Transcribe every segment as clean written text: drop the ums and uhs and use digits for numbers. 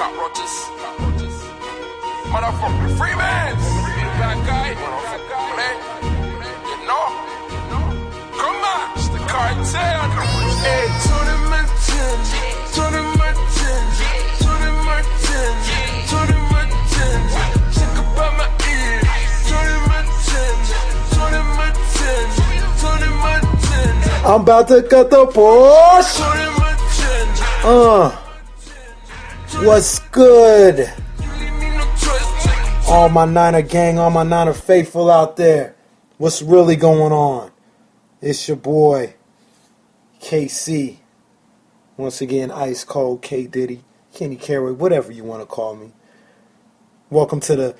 cockroaches. Motherfucking Freeman. Be the bad guy. You know. Come on. It's the cartel. Hey, Tony Martin. Tony Martin. Tony Martin. Tony Martin. Think about my ear. Tony Martin. Tony Martin. Tony Martin. I'm about to cut the Porsche. Tony Martin. What's good? All my Niner gang, all my Niner faithful out there. What's really going on? It's your boy, KC. Once again, Ice Cold, K Diddy, Kenny Carey, whatever you want to call me. Welcome to the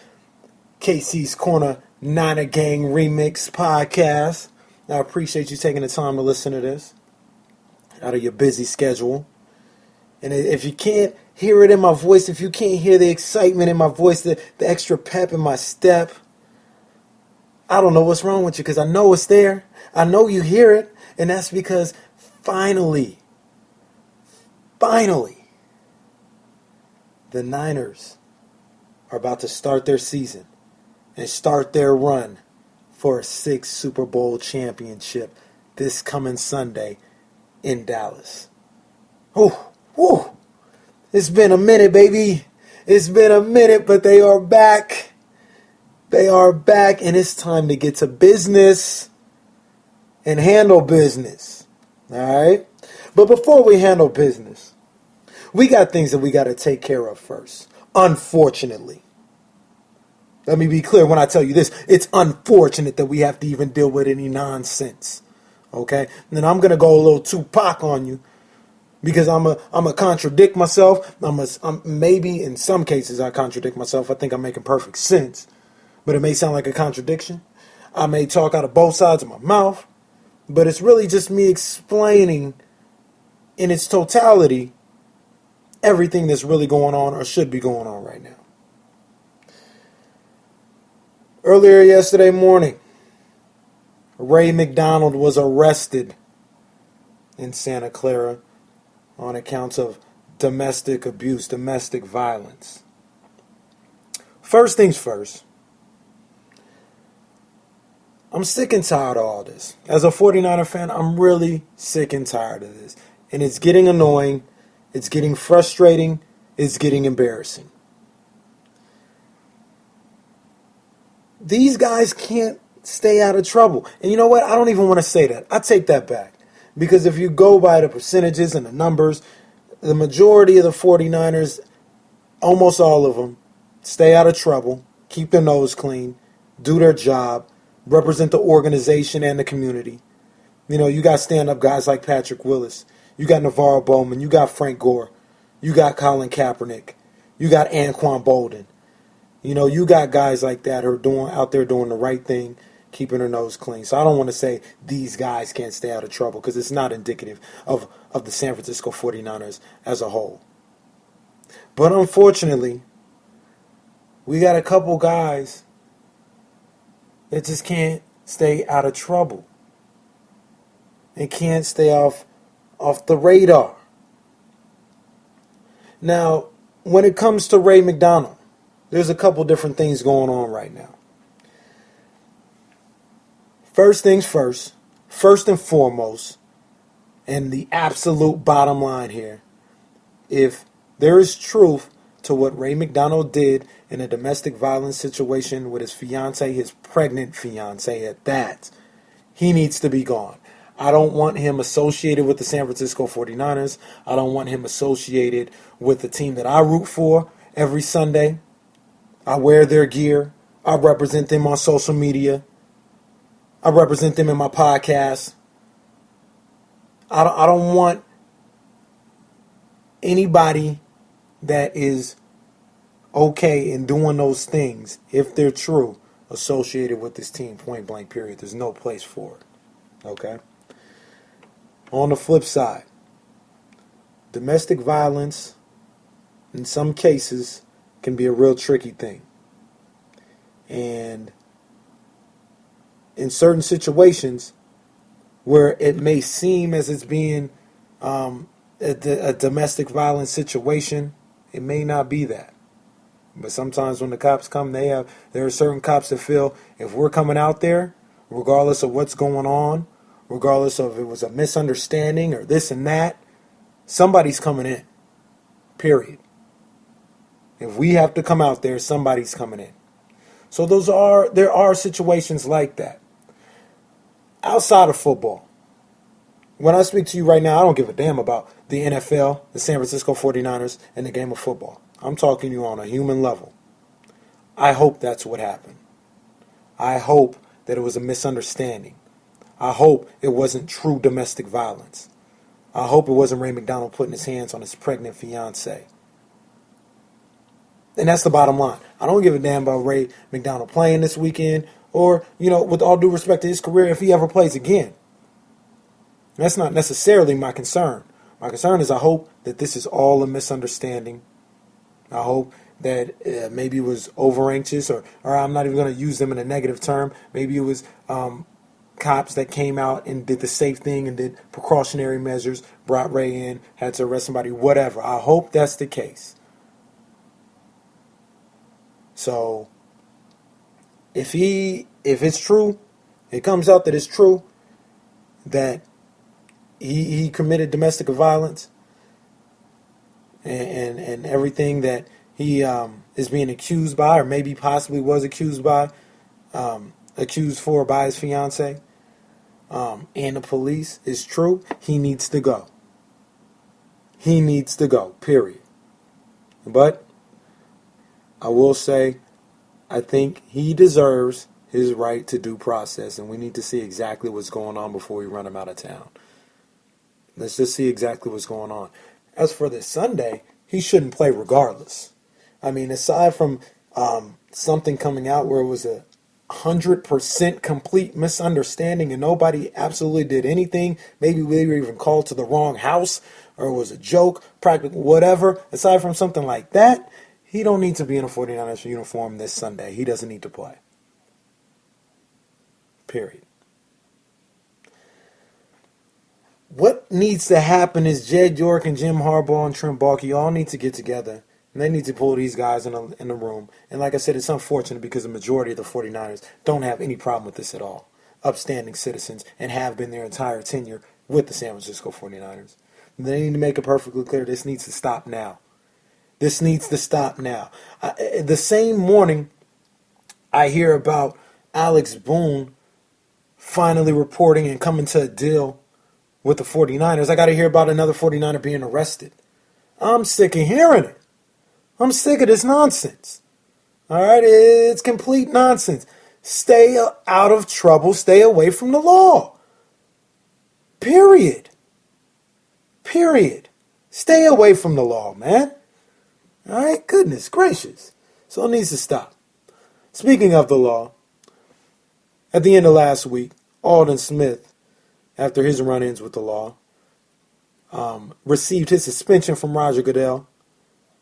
KC's Corner NinerGang Remix podcast. I appreciate you taking the time to listen to this out of your busy schedule. And if you can't hear it in my voice, if you can't hear the excitement in my voice, the extra pep in my step, I don't know what's wrong with you, because I know it's there. I know you hear it. And that's because finally, the Niners are about to start their season and start their run for a 6th Super Bowl championship this coming Sunday in Dallas. Whew. It's been a minute, baby. It's been a minute, but they are back. They are back, and it's time to get to business and handle business. All right? But before we handle business, we got things that we got to take care of first. Unfortunately. Let me be clear when I tell you this. It's unfortunate that we have to even deal with any nonsense. Okay? And then I'm going to go a little Tupac on you, because I'm a contradict myself. Maybe in some cases I contradict myself. I think I'm making perfect sense. But it may sound like a contradiction. I may talk out of both sides of my mouth. But it's really just me explaining in its totality everything that's really going on or should be going on right now. Earlier yesterday morning, Ray McDonald was arrested in Santa Clara on accounts of domestic abuse, domestic violence. First things first, I'm sick and tired of all this. As a 49er fan, I'm really sick and tired of this. And it's getting annoying, it's getting frustrating, it's getting embarrassing. These guys can't stay out of trouble. And you know what? I don't even want to say that. I take that back. Because if you go by the percentages and the numbers, the majority of the 49ers, almost all of them, stay out of trouble, keep their nose clean, do their job, represent the organization and the community. You know, you got stand-up guys like Patrick Willis. You got Navarro Bowman. You got Frank Gore. You got Colin Kaepernick. You got Anquan Bolden. You know, you got guys like that who are out there doing the right thing, keeping their nose clean. So I don't want to say these guys can't stay out of trouble, because it's not indicative of the San Francisco 49ers as a whole. But unfortunately, we got a couple guys that just can't stay out of trouble and can't stay off the radar. Now, when it comes to Ray McDonald, there's a couple different things going on right now. First things first and foremost, and the absolute bottom line here, if there is truth to what Ray McDonald did in a domestic violence situation with his fiancée, his pregnant fiancée at that, he needs to be gone. I don't want him associated with the San Francisco 49ers. I don't want him associated with the team that I root for every Sunday. I wear their gear. I represent them on social media. I represent them in my podcast. I don't want anybody that is okay in doing those things, if they're true, associated with this team, point blank, period. There's no place for it. Okay? On the flip side, domestic violence, in some cases, can be a real tricky thing. And in certain situations where it may seem as it's being a domestic violence situation It may not be that. But sometimes when the cops come, there are certain cops that feel if we're coming out there, regardless of what's going on, regardless of if it was a misunderstanding or this and that, somebody's coming in. Period. If we have to come out there, somebody's coming in. So there are situations like that. Outside of football, when I speak to you right now, I don't give a damn about the NFL, the San Francisco 49ers, and the game of football. I'm talking to you on a human level. I hope that's what happened. I hope that it was a misunderstanding. I hope it wasn't true domestic violence. I hope it wasn't Ray McDonald putting his hands on his pregnant fiance. And that's the bottom line. I don't give a damn about Ray McDonald playing this weekend or, with all due respect to his career, if he ever plays again. That's not necessarily my concern. My concern is I hope that this is all a misunderstanding. I hope that maybe it was over anxious or I'm not even going to use them in a negative term. Maybe it was cops that came out and did the safe thing and did precautionary measures, brought Ray in, had to arrest somebody, whatever. I hope that's the case. So if it's true, it comes out that it's true, that he committed domestic violence and everything that he is being accused by, or maybe possibly was accused for by his fiance, and the police is true, he needs to go. He needs to go, period. But I will say, I think he deserves his right to due process, and we need to see exactly what's going on before we run him out of town. Let's just see exactly what's going on. As for this Sunday, he shouldn't play regardless. I mean, aside from something coming out where it was 100% complete misunderstanding and nobody absolutely did anything, maybe we were even called to the wrong house or it was a joke, practical, whatever. Aside from something like that, he don't need to be in a 49ers uniform this Sunday. He doesn't need to play. Period. What needs to happen is Jed York and Jim Harbaugh and Trent Baalke all need to get together. And they need to pull these guys in the room. And like I said, it's unfortunate because the majority of the 49ers don't have any problem with this at all. Upstanding citizens and have been their entire tenure with the San Francisco 49ers. And they need to make it perfectly clear this needs to stop now. This needs to stop now. The same morning I hear about Alex Boone finally reporting and coming to a deal with the 49ers, I got to hear about another 49er being arrested. I'm sick of hearing it. I'm sick of this nonsense. All right? It's complete nonsense. Stay out of trouble. Stay away from the law. Period. Stay away from the law, man. All right? Goodness gracious. So it needs to stop. Speaking of the law, at the end of last week, Aldon Smith, after his run-ins with the law, received his suspension from Roger Goodell.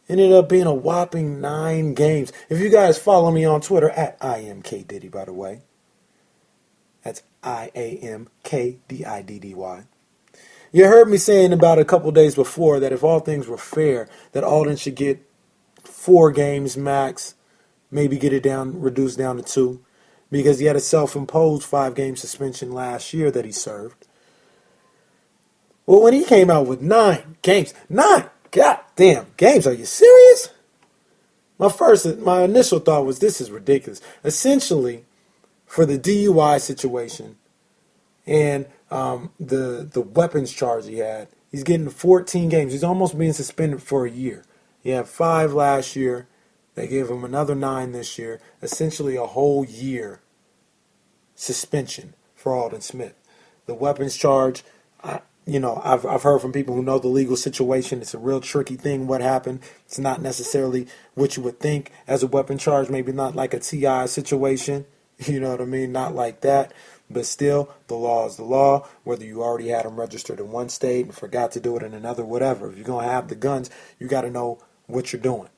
Ended up being a whopping 9 games. If you guys follow me on Twitter, at IamKDiddy, by the way. That's IamKDiddy. You heard me saying about a couple days before that if all things were fair, that Aldon should get 4 games max, maybe get it reduced down to 2. Because he had a self-imposed 5-game suspension last year that he served. Well, when he came out with 9 games, 9 goddamn games, are you serious? My initial thought was this is ridiculous. Essentially, for the DUI situation and the weapons charge he had, he's getting 14 games. He's almost being suspended for a year. He had 5 last year. They gave him another 9 this year. Essentially a whole year suspension for Aldon Smith. The weapons charge, I've heard from people who know the legal situation. It's a real tricky thing what happened. It's not necessarily what you would think as a weapon charge. Maybe not like a TI situation. You know what I mean? Not like that. But still, the law is the law. Whether you already had them registered in one state and forgot to do it in another, whatever. If you're going to have the guns, you got to know what you're doing.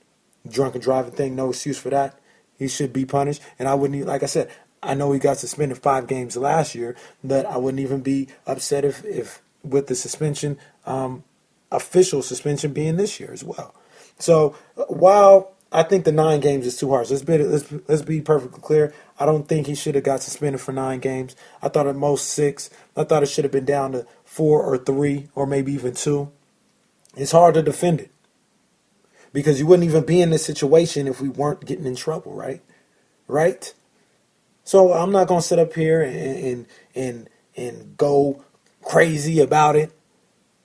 Drunken driving thing, no excuse for that. He should be punished. And I wouldn't, like I said, I know he got suspended 5 games last year, but I wouldn't even be upset if with the suspension, official suspension being this year as well. So while I think the 9 games is too harsh, let's be perfectly clear. I don't think he should have got suspended for 9 games. I thought at most 6. I thought it should have been down to 4 or 3 or maybe even 2. It's hard to defend it because you wouldn't even be in this situation if we weren't getting in trouble, right? Right? So I'm not gonna sit up here and go crazy about it.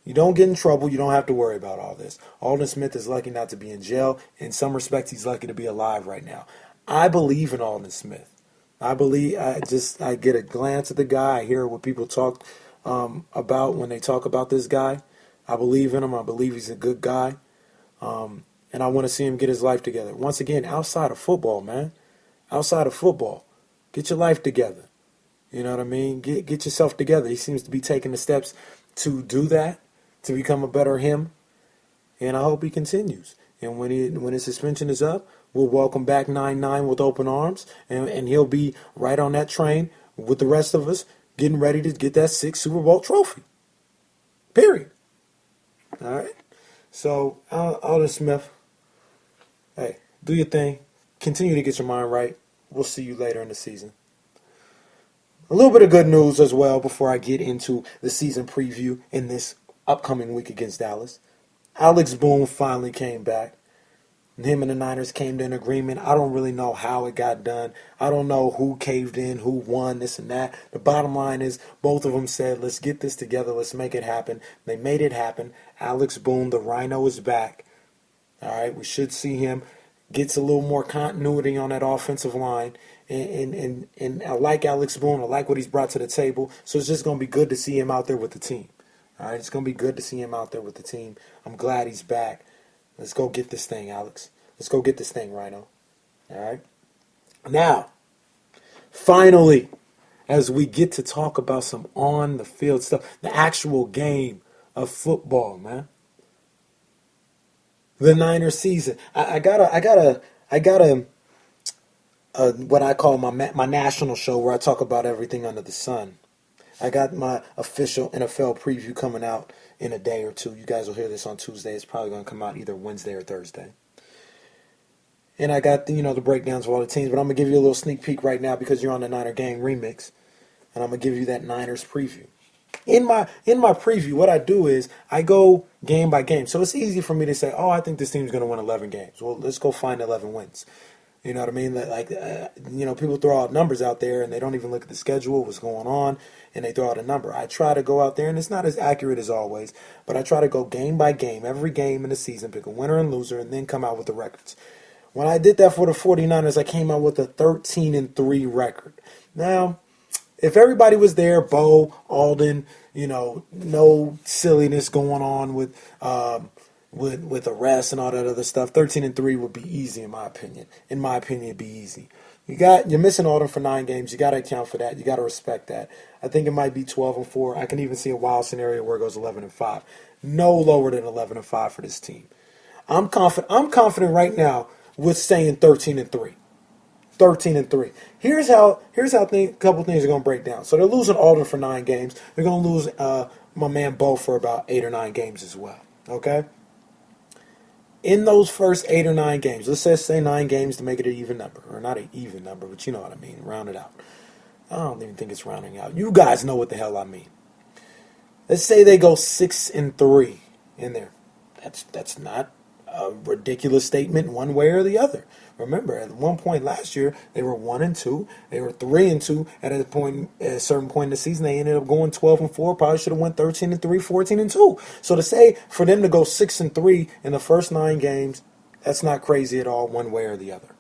You don't get in trouble. You don't have to worry about all this. Alden Smith is lucky not to be in jail. In some respects, he's lucky to be alive right now. I believe in Alden Smith. I get a glance at the guy. I hear what people talk about when they talk about this guy. I believe in him. I believe he's a good guy. And I want to see him get his life together. Once again, outside of football, man. Outside of football. Get your life together. You know what I mean? Get yourself together. He seems to be taking the steps to do that, to become a better him. And I hope he continues. And when his suspension is up, we'll welcome back 9-9 with open arms. And he'll be right on that train with the rest of us, getting ready to get that 6th Super Bowl trophy. Period. All right? So, Alden Smith, hey, do your thing. Continue to get your mind right. We'll see you later in the season. A little bit of good news as well before I get into the season preview in this upcoming week against Dallas. Alex Boone finally came back. Him and the Niners came to an agreement. I don't really know how it got done. I don't know who caved in, who won, this and that. The bottom line is both of them said, let's get this together. Let's make it happen. They made it happen. Alex Boone, the Rhino, is back. All right, we should see him. Gets a little more continuity on that offensive line. And I like Alex Boone. I like what he's brought to the table. So it's just going to be good to see him out there with the team. All right, it's going to be good to see him out there with the team. I'm glad he's back. Let's go get this thing, Alex. Let's go get this thing, Rhino. All right? Now, finally, as we get to talk about some on-the-field stuff, the actual game of football, man. The Niners season. I got what I call my national show where I talk about everything under the sun. I got my official NFL preview coming out in a day or two. You guys will hear this on Tuesday. It's probably going to come out either Wednesday or Thursday. And I got the breakdowns of all the teams, but I'm going to give you a little sneak peek right now because you're on the NinerGang remix, and I'm going to give you that Niners preview. In my preview, what I do is I go game by game. So it's easy for me to say, I think this team's going to win 11 games. Well, let's go find 11 wins. You know what I mean? People throw out numbers out there and they don't even look at the schedule, what's going on, and they throw out a number. I try to go out there, and it's not as accurate as always, but I try to go game by game, every game in the season, pick a winner and loser, and then come out with the records. When I did that for the 49ers, I came out with a 13-3 record. Now, if everybody was there, Bo, Alden, no silliness going on with arrests and all that other stuff, 13-3 would be easy in my opinion. In my opinion, it'd be easy. You're missing Alden for 9 games. You got to account for that. You got to respect that. I think it might be 12-4. I can even see a wild scenario where it goes 11-5. No lower than 11-5 for this team. I'm confident right now with saying 13-3. 13-3. Here's how a couple things are going to break down. So they're losing Alden for 9 games. They're going to lose my man Bo for about 8 or 9 games as well. Okay? In those first 8 or 9 games, let's say 9 games to make it an even number. Or not an even number, but you know what I mean. Round it out. I don't even think it's rounding out. You guys know what the hell I mean. Let's say they go 6-3 in there. That's not a ridiculous statement one way or the other. Remember, at one point last year, they were 1-2. They were 3-2 at a certain point in the season. They ended up going 12-4. Probably should have went 13-3, 14-2. So to say for them to go 6-3 in the first 9 games, that's not crazy at all, one way or the other.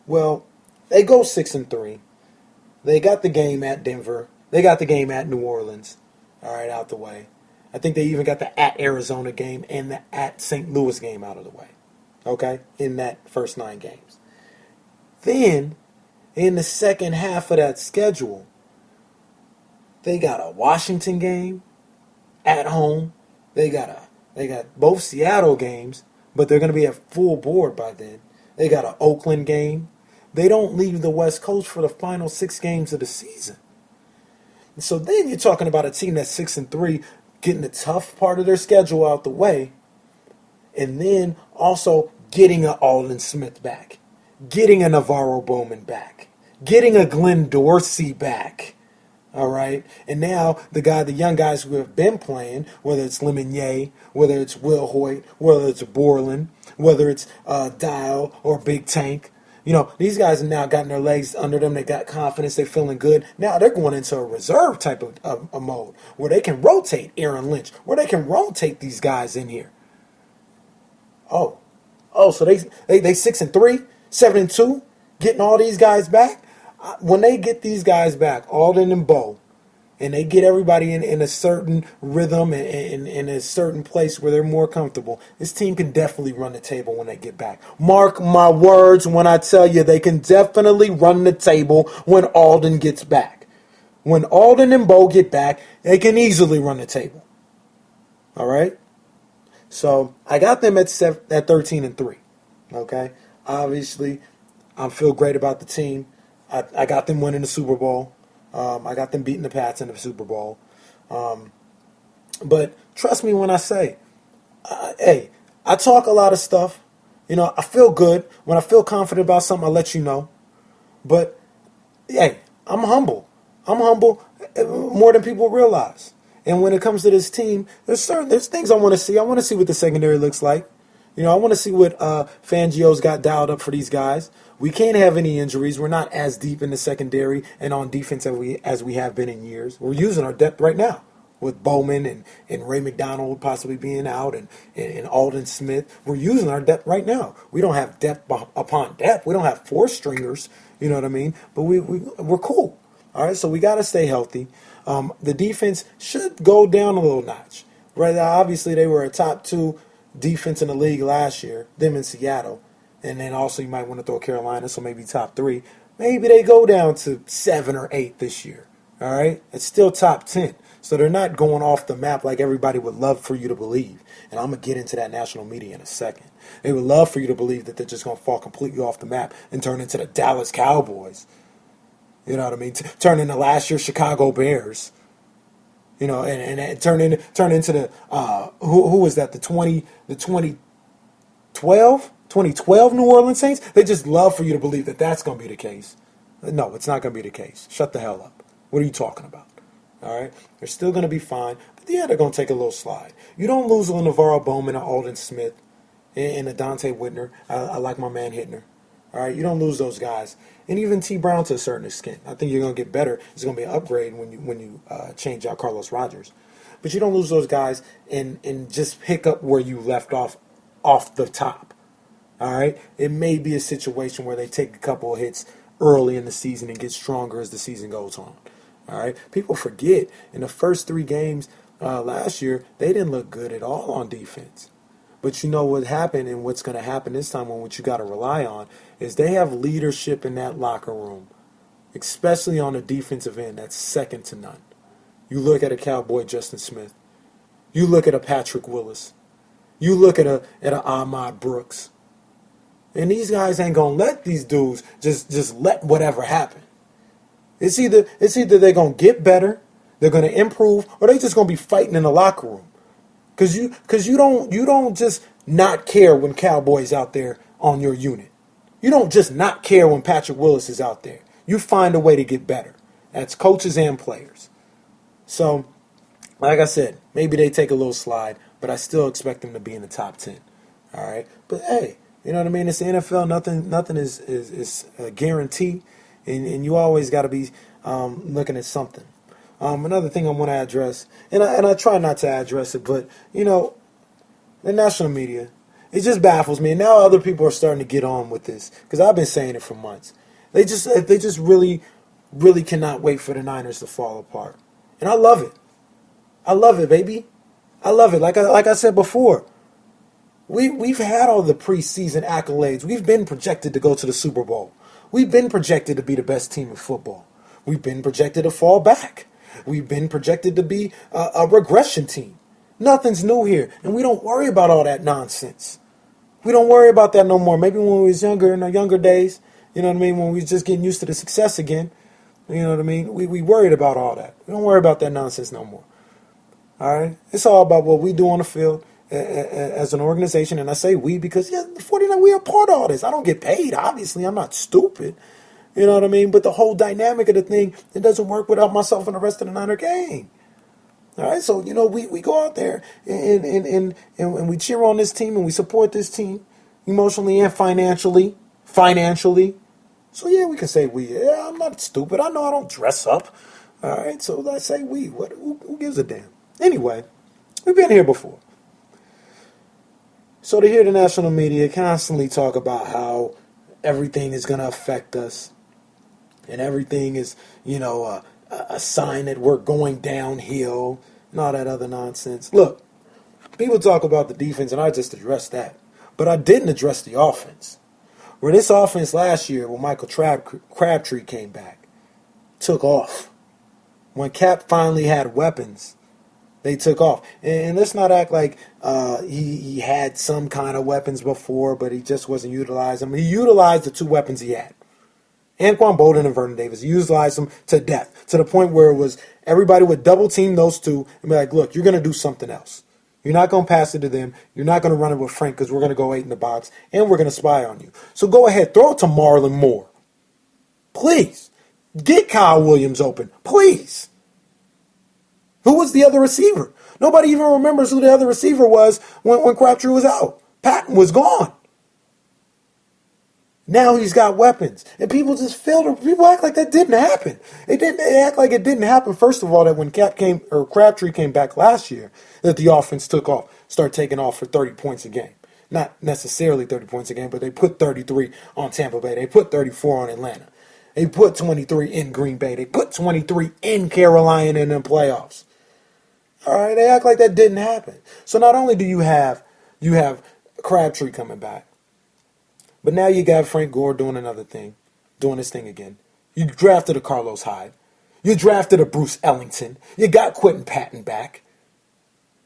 Well, they go 6-3. They got the game at Denver. They got the game at New Orleans. All right, out the way. I think they even got the at Arizona game and the at St. Louis game out of the way. Okay? In that first 9 games. Then, in the second half of that schedule, they got a Washington game at home. They got both Seattle games, but they're going to be at full board by then. They got an Oakland game. They don't leave the West Coast for the final 6 games of the season. So then you're talking about a team that's 6-3, getting the tough part of their schedule out the way, And then also getting a Alden Smith back, getting a Navarro Bowman back, getting a Glenn Dorsey back. All right. And now the young guys who have been playing, whether it's Lemonnier, whether it's Will Hoyt, whether it's Borland, whether it's Dial or Big Tank, these guys have now gotten their legs under them. They got confidence. They're feeling good. Now they're going into a reserve type of mode where they can rotate Aaron Lynch, where they can rotate these guys in here. So they 6-3, 7-2, getting all these guys back. When they get these guys back, Alden and Bo, and they get everybody in a certain rhythm and in a certain place where they're more comfortable, this team can definitely run the table when they get back. Mark my words when I tell you they can definitely run the table when Alden gets back. When Alden and Bo get back, they can easily run the table. All right? So I got them at 13-3. Okay? Obviously, I feel great about the team. I got them winning the Super Bowl. I got them beating the Pats in the Super Bowl. But trust me when I say, hey, I talk a lot of stuff. I feel good. When I feel confident about something, I let you know. But, hey, I'm humble. I'm humble more than people realize. And when it comes to this team, there's things I want to see. I want to see what the secondary looks like. I want to see what Fangio's got dialed up for these guys. We can't have any injuries. We're not as deep in the secondary and on defense as we have been in years. We're using our depth right now with Bowman and Ray McDonald possibly being out and Alden Smith. We're using our depth right now. We don't have depth upon depth. We don't have four stringers, you know what I mean? But we're cool. All right, so we got to stay healthy. The defense should go down a little notch. Right? Obviously, they were a top 2 defense in the league last year, them in Seattle. And then also you might want to throw Carolina, so maybe top 3. Maybe they go down to 7 or 8 this year. All right? It's still top 10. So they're not going off the map like everybody would love for you to believe. And I'm going to get into that national media in a second. They would love for you to believe that they're just going to fall completely off the map and turn into the Dallas Cowboys. You know what I mean? Turn into last year's Chicago Bears. And turn into the who was that? The 2012 New Orleans Saints. They just love for you to believe that that's going to be the case. No, it's not going to be the case. Shut the hell up. What are you talking about? All right, they're still going to be fine, but yeah, they're going to take a little slide. You don't lose a Navarro Bowman or Alden Smith and a Dante Whitner. I like my man Hittner. All right, you don't lose those guys, and even T. Brown to a certain extent. I think you're going to get better. It's going to be an upgrade when you change out Carlos Rogers, but you don't lose those guys and just pick up where you left off the top. All right, it may be a situation where they take a couple of hits early in the season and get stronger as the season goes on. All right, people forget in the first 3 games last year they didn't look good at all on defense. But you know what happened and what's going to happen this time, and what you got to rely on is they have leadership in that locker room, especially on the defensive end. That's second to none. You look at a Cowboy Justin Smith. You look at a Patrick Willis. You look at a Ahmad Brooks. And these guys ain't going to let these dudes just let whatever happen. It's either they're going to get better, they're going to improve, or they just going to be fighting in the locker room. Because you don't just not care when Cowboy's out there on your unit. You don't just not care when Patrick Willis is out there. You find a way to get better. That's coaches and players. So, like I said, maybe they take a little slide, but I still expect them to be in the top 10. All right? But, hey, you know what I mean? It's the NFL. Nothing is a guarantee, and you always got to be looking at something. Another thing I want to address, and I try not to address it, but, the national media, it just baffles me. And now other people are starting to get on with this because I've been saying it for months. They just really, really cannot wait for the Niners to fall apart. And I love it. I love it, baby. I love it. Like I said before, we've had all the preseason accolades. We've been projected to go to the Super Bowl. We've been projected to be the best team in football. We've been projected to fall back. We've been projected to be a regression team. Nothing's new here. And we don't worry about all that nonsense. We don't worry about that no more. Maybe when we was younger, in our younger days, you know what I mean, when we was just getting used to the success again, you know what I mean, we worried about all that. We don't worry about that nonsense no more. All right? It's all about what we do on the field as an organization, and I say we because, yeah, the 49, we are part of all this. I don't get paid, obviously. I'm not stupid. You know what I mean? But the whole dynamic of the thing, it doesn't work without myself and the rest of the Niner gang. All right, so, we go out there and we cheer on this team and we support this team emotionally and financially. So, yeah, we can say we. Yeah, I'm not stupid. I know I don't dress up. All right, so let's say we. Who gives a damn? Anyway, we've been here before. So to hear the national media constantly talk about how everything is going to affect us and everything is, a sign that we're going downhill and all that other nonsense. Look, people talk about the defense, and I just addressed that. But I didn't address the offense. Where this offense last year, when Michael Crabtree came back, took off. When Cap finally had weapons, they took off. And let's not act like he had some kind of weapons before, but he just wasn't utilizing them. He utilized the two weapons he had. Anquan Bolden and Vernon Davis. He utilized them to death, to the point where it was everybody would double team those two and be like, look, you're going to do something else. You're not going to pass it to them. You're not going to run it with Frank because we're going to go 8 in the box, and we're going to spy on you. So go ahead, throw it to Marlon Moore. Please. Get Kyle Williams open. Please. Who was the other receiver? Nobody even remembers who the other receiver was when Crabtree was out. Patton was gone. Now he's got weapons. And people just people act like that didn't happen. They act like it didn't happen, first of all, that when Crabtree came back last year, that the offense took off, started taking off for 30 points a game. Not necessarily 30 points a game, but they put 33 on Tampa Bay. They put 34 on Atlanta. They put 23 in Green Bay. They put 23 in Carolina in the playoffs. All right, they act like that didn't happen. So not only do you have Crabtree coming back, but now you got Frank Gore doing his thing again. You drafted a Carlos Hyde. You drafted a Bruce Ellington. You got Quentin Patton back.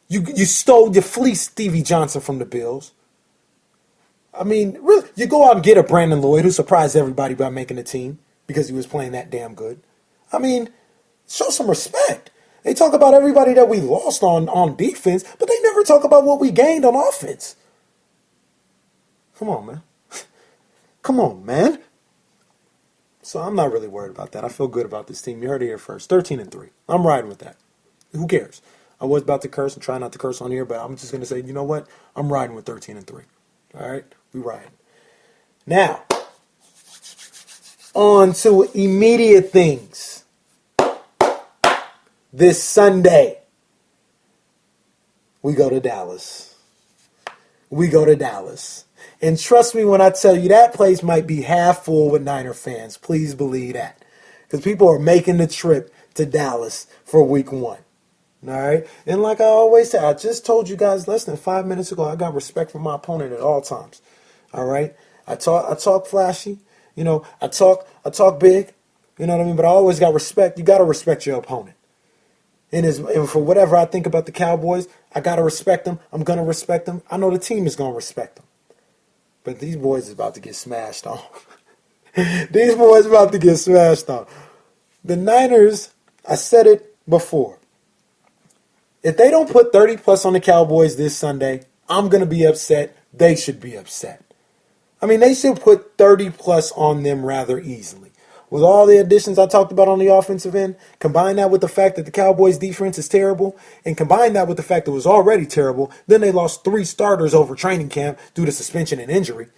You fleeced Stevie Johnson from the Bills. I mean, really, you go out and get a Brandon Lloyd who surprised everybody by making the team because he was playing that damn good. I mean, show some respect. They talk about everybody that we lost on defense, but they never talk about what we gained on offense. Come on, man. Come on, man. So I'm not really worried about that. I feel good about this team. You heard it here first. 13-3. I'm riding with that. Who cares? I was about to curse and try not to curse on here, but I'm just going to say, you know what? I'm riding with 13-3. All right? We riding. Now, on to immediate things. This Sunday, we go to Dallas. And trust me when I tell you that place might be half full with Niner fans. Please believe that. Because people are making the trip to Dallas for week 1. All right? And like I always say, I just told you guys less than 5 minutes ago, I got respect for my opponent at all times. All right? I talk flashy. I talk big. You know what I mean? But I always got respect. You got to respect your opponent. And for whatever I think about the Cowboys, I got to respect them. I'm going to respect them. I know the team is going to respect them. But these boys is about to get smashed on. The Niners, I said it before. If they don't put 30 plus on the Cowboys this Sunday, I'm going to be upset. They should be upset. I mean, they should put 30 plus on them rather easily. With all the additions I talked about on the offensive end, combine that with the fact that the Cowboys' defense is terrible, and combine that with the fact that it was already terrible, then they lost 3 starters over training camp due to suspension and injury.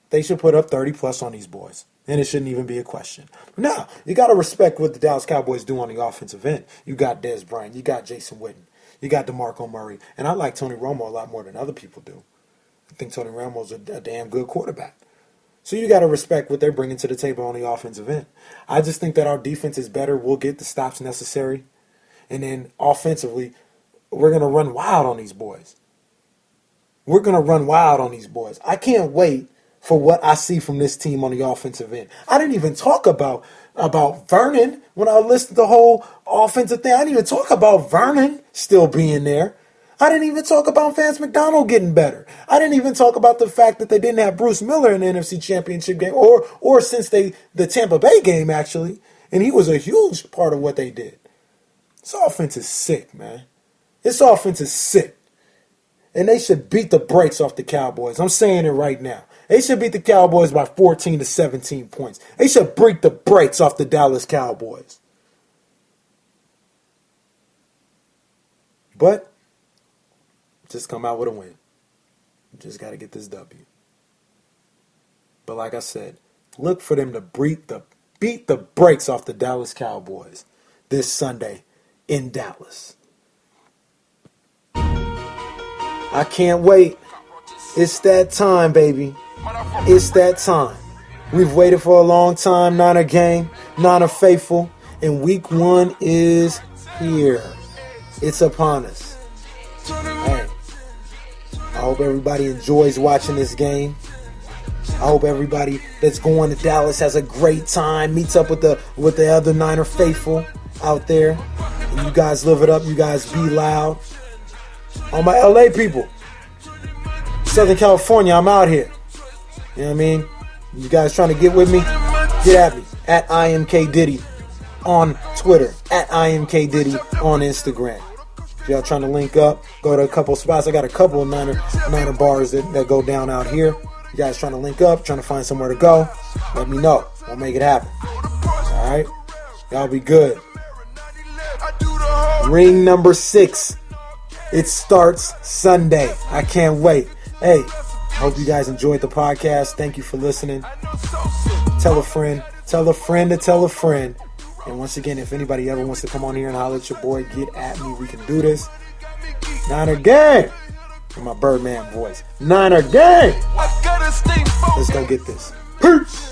They should put up 30 plus on these boys, and it shouldn't even be a question. Now, you got to respect what the Dallas Cowboys do on the offensive end. You got Dez Bryant, you got Jason Witten, you got DeMarco Murray, and I like Tony Romo a lot more than other people do. I think Tony Romo's a damn good quarterback. So you got to respect what they're bringing to the table on the offensive end. I just think that our defense is better. We'll get the stops necessary. And then offensively, we're going to run wild on these boys. I can't wait for what I see from this team on the offensive end. I didn't even talk about Vernon when I listed the whole offensive thing. I didn't even talk about Vernon still being there. I didn't even talk about Vance McDonald getting better. I didn't even talk about the fact that they didn't have Bruce Miller in the NFC Championship game or since the Tampa Bay game, actually. And he was a huge part of what they did. This offense is sick, man. This offense is sick. And they should beat the brakes off the Cowboys. I'm saying it right now. They should beat the Cowboys by 14 to 17 points. They should break the brakes off the Dallas Cowboys. But just come out with a win. You just got to get this W. But like I said, look for them to beat the brakes off the Dallas Cowboys this Sunday in Dallas. I can't wait. It's that time, baby. It's that time. We've waited for a long time, NinerGang, Niner Faithful, and week 1 is here. It's upon us. Hey, I hope everybody enjoys watching this game. I hope everybody that's going to Dallas has a great time, meets up with the other Niner Faithful out there. And you guys live it up. You guys be loud. All my LA people, Southern California, I'm out here. You know what I mean? You guys trying to get with me? Get at me at IMKDiddy on Twitter, at IMKDiddy on Instagram. If y'all trying to link up, go to a couple spots. I got a couple of Niner bars that go down out here. You guys trying to link up, trying to find somewhere to go, let me know. We'll make it happen. All right? Y'all be good. Ring number 6. It starts Sunday. I can't wait. Hey, hope you guys enjoyed the podcast. Thank you for listening. Tell a friend. Tell a friend to tell a friend. And once again, if anybody ever wants to come on here and holler at your boy, get at me. We can do this. NinerGang. In my Birdman voice. NinerGang. Let's go get this. Peace.